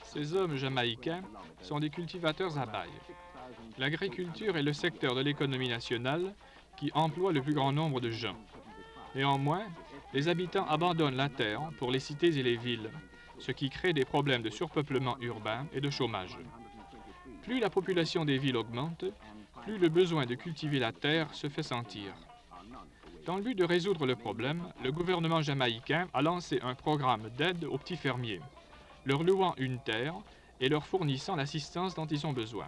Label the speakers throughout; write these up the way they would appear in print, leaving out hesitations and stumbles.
Speaker 1: Ces hommes jamaïcains sont des cultivateurs à bail. L'agriculture est le secteur de l'économie nationale qui emploie le plus grand nombre de gens. Néanmoins, les habitants abandonnent la terre pour les cités et les villes, ce qui crée des problèmes de surpeuplement urbain et de chômage. Plus la population des villes augmente, plus le besoin de cultiver la terre se fait sentir. Dans le but de résoudre le problème, le gouvernement jamaïcain a lancé un programme d'aide aux petits fermiers, leur louant une terre et leur fournissant l'assistance dont ils ont besoin.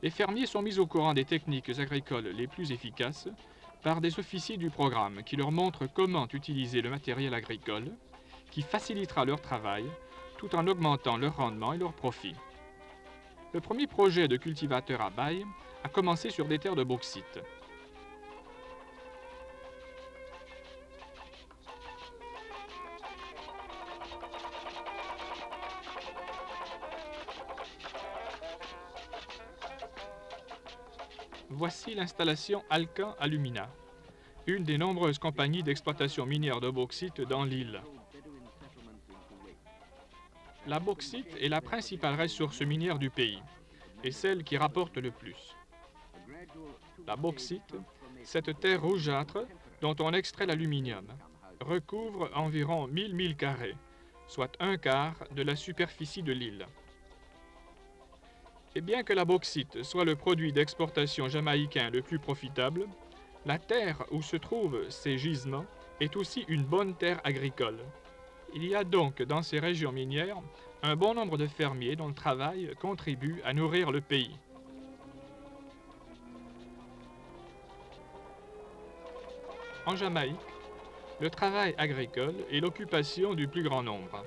Speaker 1: Les fermiers sont mis au courant des techniques agricoles les plus efficaces par des officiers du programme qui leur montrent comment utiliser le matériel agricole, qui facilitera leur travail tout en augmentant leur rendement et leur profit. Le premier projet de cultivateur à bail a commencé sur des terres de bauxite. Voici l'installation Alcan Alumina, une des nombreuses compagnies d'exploitation minière de bauxite dans l'île. La bauxite est la principale ressource minière du pays et celle qui rapporte le plus. La bauxite, cette terre rougeâtre dont on extrait l'aluminium, recouvre environ 1000 milles carrés, soit un quart de la superficie de l'île. Et bien que la bauxite soit le produit d'exportation jamaïcain le plus profitable, la terre où se trouvent ces gisements est aussi une bonne terre agricole. Il y a donc dans ces régions minières un bon nombre de fermiers dont le travail contribue à nourrir le pays. En Jamaïque, le travail agricole est l'occupation du plus grand nombre.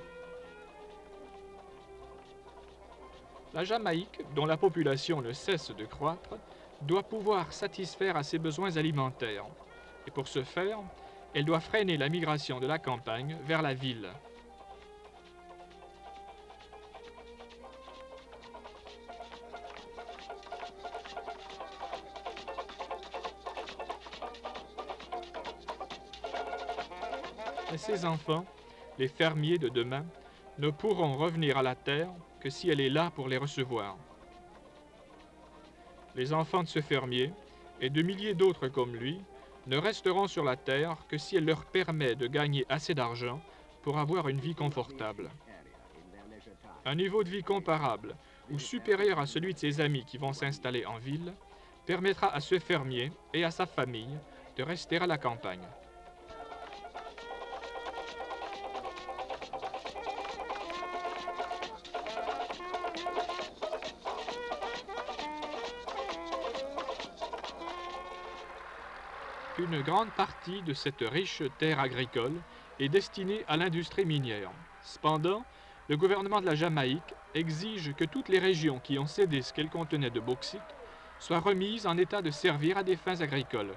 Speaker 1: La Jamaïque, dont la population ne cesse de croître, doit pouvoir satisfaire à ses besoins alimentaires. Et pour ce faire, elle doit freiner la migration de la campagne vers la ville. Et ces enfants, les fermiers de demain, ne pourront revenir à la terre que si elle est là pour les recevoir. Les enfants de ce fermier, et de milliers d'autres comme lui, ne resteront sur la terre que si elle leur permet de gagner assez d'argent pour avoir une vie confortable. Un niveau de vie comparable ou supérieur à celui de ses amis qui vont s'installer en ville permettra à ce fermier et à sa famille de rester à la campagne. Une grande partie de cette riche terre agricole est destinée à l'industrie minière. Cependant, le gouvernement de la Jamaïque exige que toutes les régions qui ont cédé ce qu'elles contenaient de bauxite soient remises en état de servir à des fins agricoles.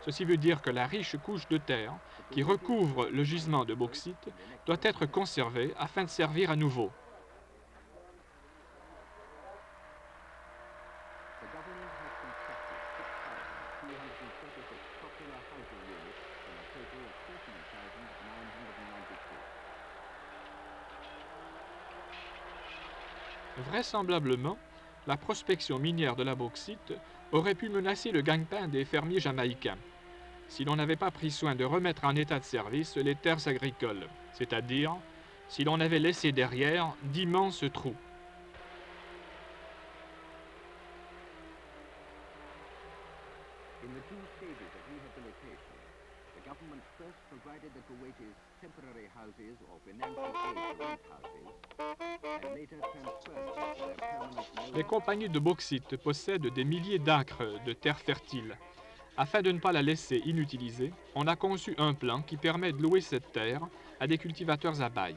Speaker 1: Ceci veut dire que la riche couche de terre qui recouvre le gisement de bauxite doit être conservée afin de servir à nouveau. Vraisemblablement, la prospection minière de la bauxite aurait pu menacer le gagne-pain des fermiers jamaïcains si l'on n'avait pas pris soin de remettre en état de service les terres agricoles, c'est-à-dire si l'on avait laissé derrière d'immenses trous.
Speaker 2: In the two stages of rehabilitation, the government first provided the Kuwaitis temporary houses or financial aid to rent houses, and later transferred them to their permanent
Speaker 1: Les compagnies de bauxite possèdent des milliers d'acres de terres fertiles. Afin de ne pas la laisser inutilisée, on a conçu un plan qui permet de louer cette terre à des cultivateurs à bail.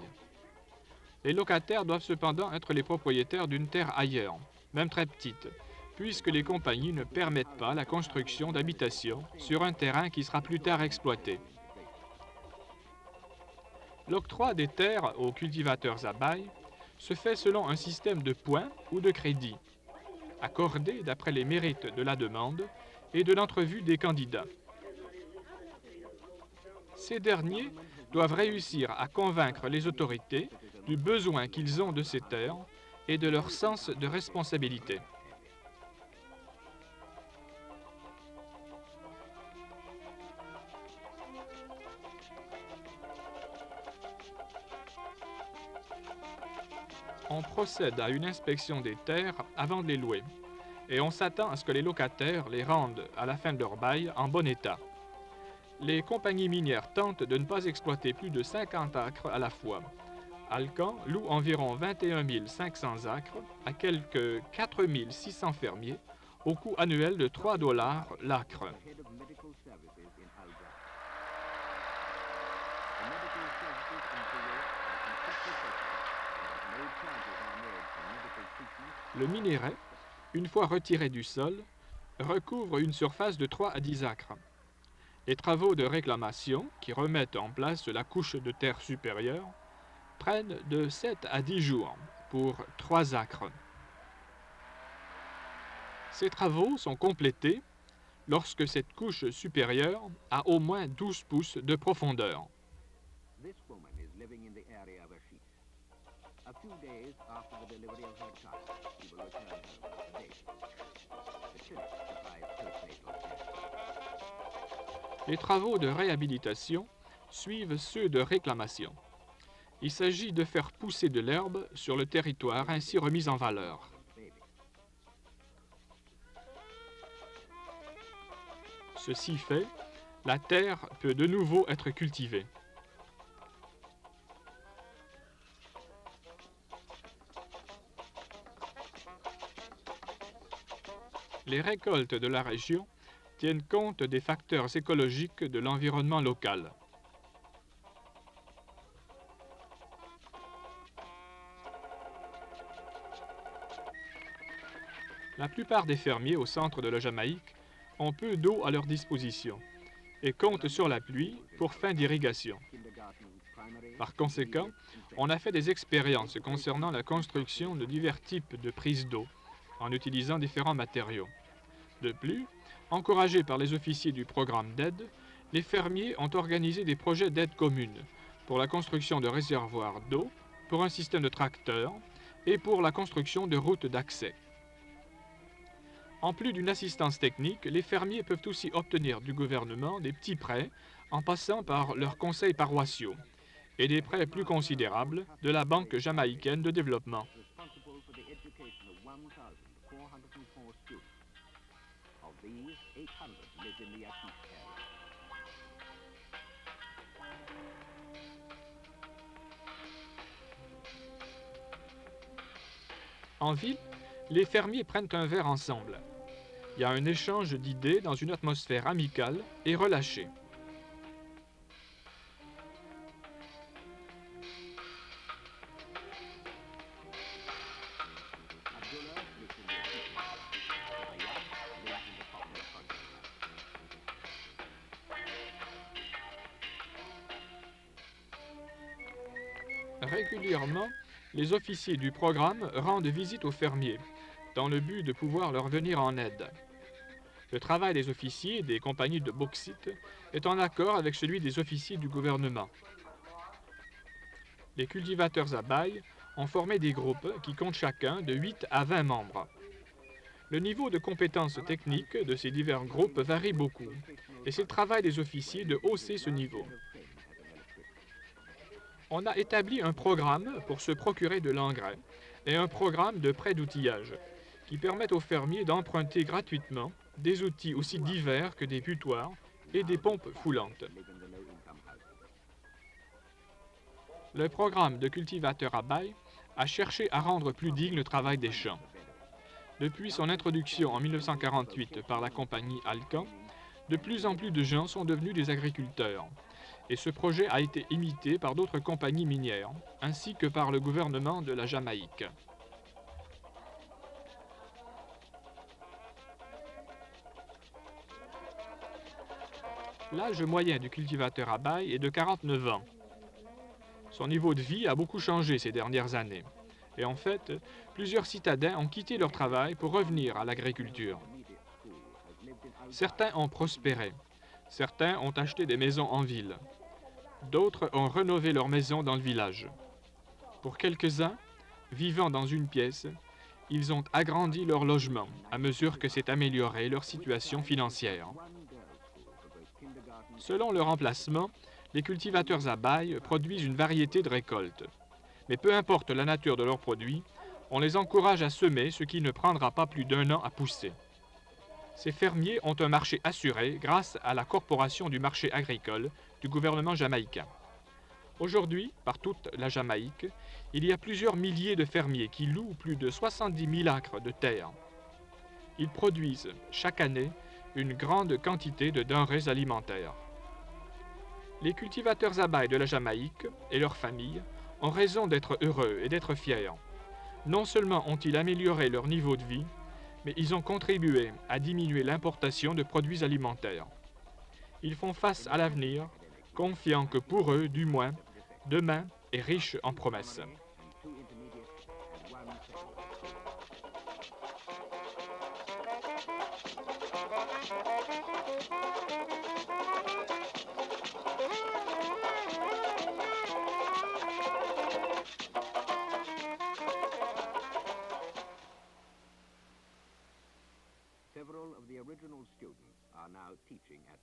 Speaker 1: Les locataires doivent cependant être les propriétaires d'une terre ailleurs, même très petite, puisque les compagnies ne permettent pas la construction d'habitations sur un terrain qui sera plus tard exploité. L'octroi des terres aux cultivateurs à bail se fait selon un système de points ou de crédits, accordé d'après les mérites de la demande et de l'entrevue des candidats. Ces derniers doivent réussir à convaincre les autorités du besoin qu'ils ont de ces terres et de leur sens de responsabilité. On procède à une inspection des terres avant de les louer, et on s'attend à ce que les locataires les rendent, à la fin de leur bail, en bon état. Les compagnies minières tentent de ne pas exploiter plus de 50 acres à la fois. Alcan loue environ 21 500 acres à quelques 4 600 fermiers au coût annuel de 3 $ l'acre.
Speaker 2: Head of medical services in Alga. The medical services in Kuwait are completely separate. No charges are made for medical treatment.
Speaker 1: Le minerai, une fois retiré du sol, recouvre une surface de 3 à 10 acres. Les travaux de réclamation, qui remettent en place la couche de terre supérieure, prennent de 7 à 10 jours pour 3 acres. Ces travaux sont complétés lorsque cette couche supérieure a au moins 12 pouces de profondeur.
Speaker 2: This woman is living in the area of Ashish. A few days after the delivery of her child, she will return home with the baby. The clinic supplies postnatal care.
Speaker 1: Les travaux de réhabilitation suivent ceux de réclamation. Il s'agit de faire pousser de l'herbe sur le territoire ainsi remis en valeur.
Speaker 2: Baby.
Speaker 1: Ceci fait, la terre peut de nouveau être cultivée. Les récoltes de la région tiennent compte des facteurs écologiques de l'environnement local. La plupart des fermiers au centre de la Jamaïque ont peu d'eau à leur disposition et comptent sur la pluie pour fin d'irrigation.
Speaker 2: Kindergarten, primary,
Speaker 1: Par conséquent, on a fait des expériences concernant la construction de divers types de prises d'eau en utilisant différents matériaux. De plus, encouragés par les officiers du programme d'aide, les fermiers ont organisé des projets d'aide commune pour la construction de réservoirs d'eau, pour un système de tracteurs et pour la construction de routes d'accès. En plus d'une assistance technique, les fermiers peuvent aussi obtenir du gouvernement des petits prêts en passant par leurs conseils paroissiaux et des prêts plus considérables de la Banque jamaïcaine de développement.
Speaker 2: responsible for the education of 1,404 students. Of these, 800 live in the Ashish area.
Speaker 1: En ville, les fermiers prennent un verre ensemble. Il y a un échange d'idées dans une atmosphère amicale et relâchée.
Speaker 2: Abdullah lives in the Ashish area. Rayyan lives in the popular country.
Speaker 1: Régulièrement, les officiers du programme rendent visite aux fermiers, dans le but de pouvoir leur venir en aide. Le travail des officiers des compagnies de bauxite est en accord avec celui des officiers du gouvernement. Les cultivateurs à bail ont formé des groupes qui comptent chacun de 8 à 20 membres. Le niveau de compétences techniques de ces divers groupes varie beaucoup, et c'est le travail des officiers de hausser ce niveau. On a établi un programme pour se procurer de l'engrais et un programme de prêt d'outillage qui permettent aux fermiers d'emprunter gratuitement des outils aussi divers que des putoirs et des pompes foulantes.
Speaker 2: Live in the low-income houses.
Speaker 1: Le programme de cultivateurs à bail a cherché à rendre plus digne le travail des champs. Depuis son introduction en 1948 par la compagnie Alcan, de plus en plus de gens sont devenus des agriculteurs. Et ce projet a été imité par d'autres compagnies minières, ainsi que par le gouvernement de la Jamaïque. L'âge moyen du cultivateur à bail est de 49 ans. Son niveau de vie a beaucoup changé ces dernières années. Et en fait, plusieurs citadins ont quitté leur travail pour revenir à l'agriculture.
Speaker 2: Intermediate school has lived in Alga.
Speaker 1: Certains ont prospéré. Certains ont acheté des maisons en ville. D'autres ont rénové leurs maisons dans le village. Pour quelques-uns, vivant dans une pièce, ils ont agrandi leur logement à mesure que s'est améliorée leur situation financière. Selon leur emplacement, les cultivateurs à bail produisent une variété de récoltes. Mais peu importe la nature de leurs produits, on les encourage à semer ce qui ne prendra pas plus d'1 an à pousser. Ces fermiers ont un marché assuré grâce à la Corporation du marché agricole du gouvernement jamaïcain. Aujourd'hui, par toute la Jamaïque, il y a plusieurs milliers de fermiers qui louent plus de 70 000 acres de terre. Ils produisent chaque année une grande quantité de denrées alimentaires. Les cultivateurs à bail de la Jamaïque et leurs familles ont raison d'être heureux et d'être fiers. Non seulement ont-ils amélioré leur niveau de vie, mais ils ont contribué à diminuer l'importation de produits alimentaires. Ils font face à l'avenir, confiants que pour eux, du moins, demain est riche en promesses.